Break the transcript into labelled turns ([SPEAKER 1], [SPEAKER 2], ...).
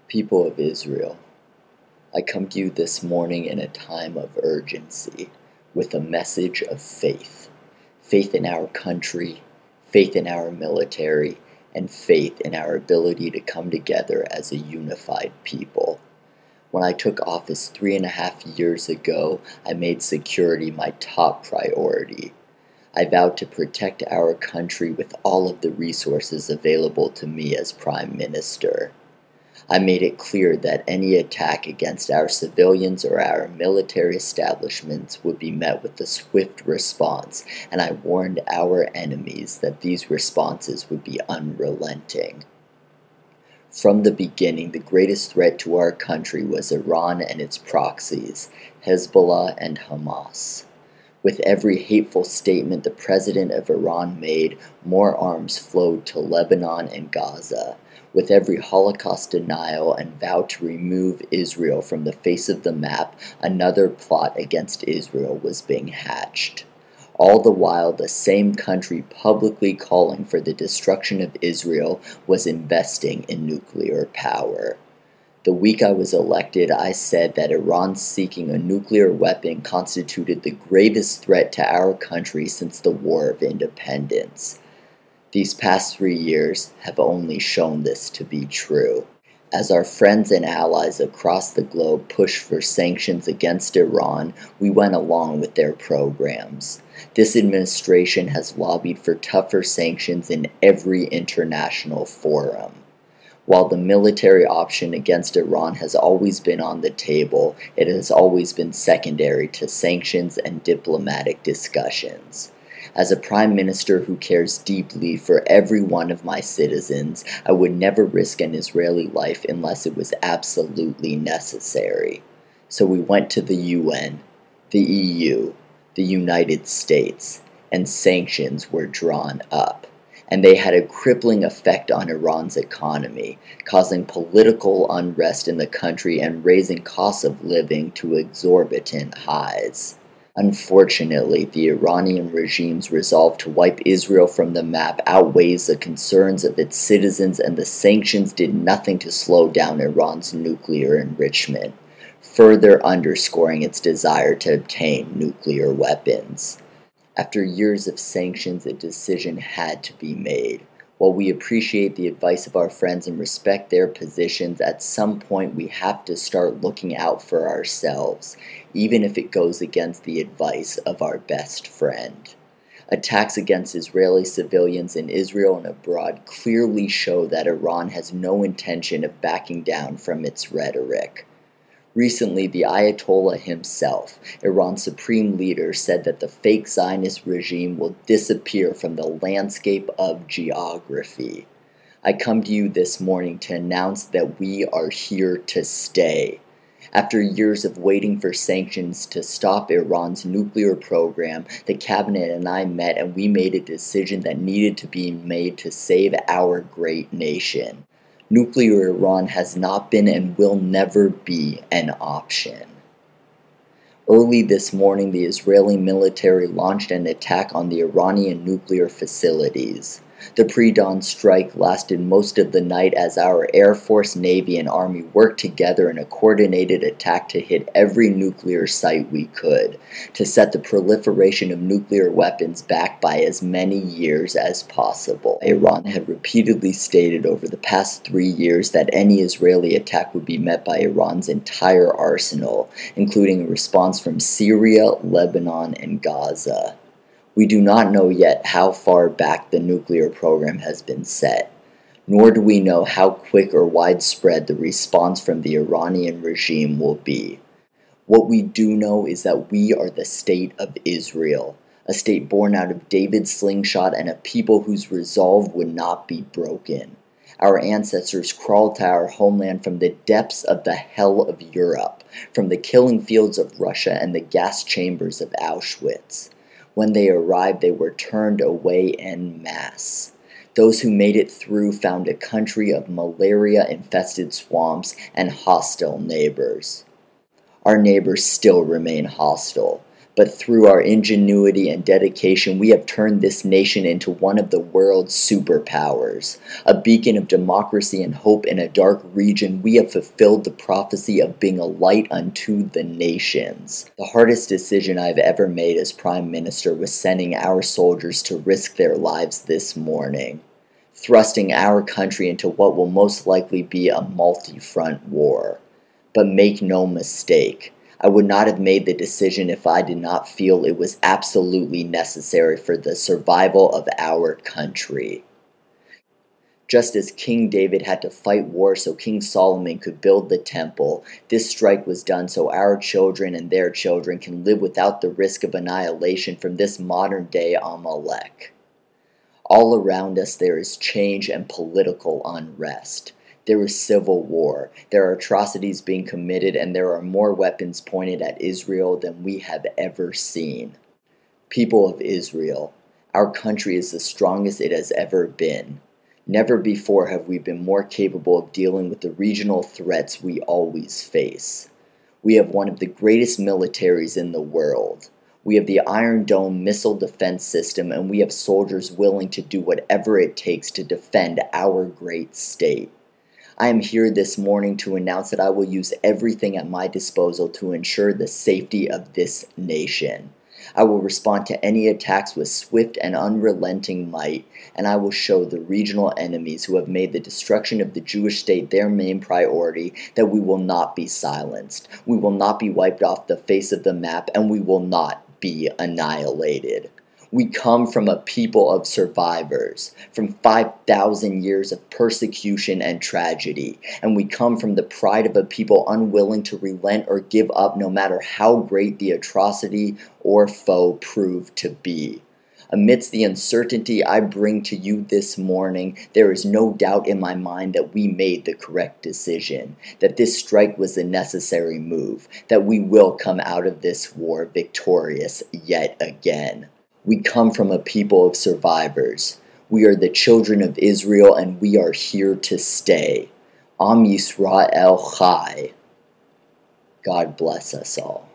[SPEAKER 1] People of Israel, I come to you this morning in a time of urgency with a message of faith. Faith in our country, faith in our military, and faith in our ability to come together as a unified people. When I took office 3.5 years ago, I made security my top priority. I vowed to protect our country with all of the resources available to me as Prime Minister. I made it clear that any attack against our civilians or our military establishments would be met with a swift response, and I warned our enemies that these responses would be unrelenting. From the beginning, the greatest threat to our country was Iran and its proxies, Hezbollah and Hamas. With every hateful statement the president of Iran made, more arms flowed to Lebanon and Gaza. With every Holocaust denial and vow to remove Israel from the face of the map, another plot against Israel was being hatched. All the while, the same country publicly calling for the destruction of Israel was investing in nuclear power. The week I was elected, I said that Iran seeking a nuclear weapon constituted the gravest threat to our country since the War of Independence. These past 3 years have only shown this to be true. As our friends and allies across the globe pushed for sanctions against Iran, we went along with their programs. This administration has lobbied for tougher sanctions in every international forum. While the military option against Iran has always been on the table, it has always been secondary to sanctions and diplomatic discussions. As a prime minister who cares deeply for every one of my citizens, I would never risk an Israeli life unless it was absolutely necessary. So we went to the UN, the EU, the United States, and sanctions were drawn up. And they had a crippling effect on Iran's economy, causing political unrest in the country and raising costs of living to exorbitant highs. Unfortunately, the Iranian regime's resolve to wipe Israel from the map outweighs the concerns of its citizens, and the sanctions did nothing to slow down Iran's nuclear enrichment, further underscoring its desire to obtain nuclear weapons. After years of sanctions, a decision had to be made. While we appreciate the advice of our friends and respect their positions, at some point we have to start looking out for ourselves, even if it goes against the advice of our best friend. Attacks against Israeli civilians in Israel and abroad clearly show that Iran has no intention of backing down from its rhetoric. Recently, the Ayatollah himself, Iran's supreme leader, said that the fake Zionist regime will disappear from the landscape of geography. I come to you this morning to announce that we are here to stay. After years of waiting for sanctions to stop Iran's nuclear program, the cabinet and I met and we made a decision that needed to be made to save our great nation. Nuclear Iran has not been and will never be an option. Early this morning, the Israeli military launched an attack on the Iranian nuclear facilities. The pre-dawn strike lasted most of the night as our Air Force, Navy, and Army worked together in a coordinated attack to hit every nuclear site we could, to set the proliferation of nuclear weapons back by as many years as possible. Iran had repeatedly stated over the past 3 years that any Israeli attack would be met by Iran's entire arsenal, including a response from Syria, Lebanon, and Gaza. We do not know yet how far back the nuclear program has been set, nor do we know how quick or widespread the response from the Iranian regime will be. What we do know is that we are the state of Israel, a state born out of David's slingshot and a people whose resolve would not be broken. Our ancestors crawled to our homeland from the depths of the hell of Europe, from the killing fields of Russia and the gas chambers of Auschwitz. When they arrived, they were turned away en masse. Those who made it through found a country of malaria-infested swamps and hostile neighbors. Our neighbors still remain hostile, But through our ingenuity and dedication, we have turned this nation into one of the world's superpowers. A beacon of democracy and hope in a dark region, we have fulfilled the prophecy of being a light unto the nations. The hardest decision I've ever made as Prime Minister was sending our soldiers to risk their lives this morning, thrusting our country into what will most likely be a multi-front war. But make no mistake, I would not have made the decision if I did not feel it was absolutely necessary for the survival of our country. Just as King David had to fight war so King Solomon could build the temple, this strike was done so our children and their children can live without the risk of annihilation from this modern-day Amalek. All around us there is change and political unrest. There is civil war, there are atrocities being committed, and there are more weapons pointed at Israel than we have ever seen. People of Israel, our country is the strongest it has ever been. Never before have we been more capable of dealing with the regional threats we always face. We have one of the greatest militaries in the world. We have the Iron Dome missile defense system, and we have soldiers willing to do whatever it takes to defend our great state. I am here this morning to announce that I will use everything at my disposal to ensure the safety of this nation. I will respond to any attacks with swift and unrelenting might, and I will show the regional enemies who have made the destruction of the Jewish state their main priority that we will not be silenced, we will not be wiped off the face of the map, and we will not be annihilated. We come from a people of survivors, from 5,000 years of persecution and tragedy, and we come from the pride of a people unwilling to relent or give up no matter how great the atrocity or foe proved to be. Amidst the uncertainty I bring to you this morning, there is no doubt in my mind that we made the correct decision, that this strike was the necessary move, that we will come out of this war victorious yet again. We come from a people of survivors. We are the children of Israel, and we are here to stay. Am Yisrael Chai. God bless us all.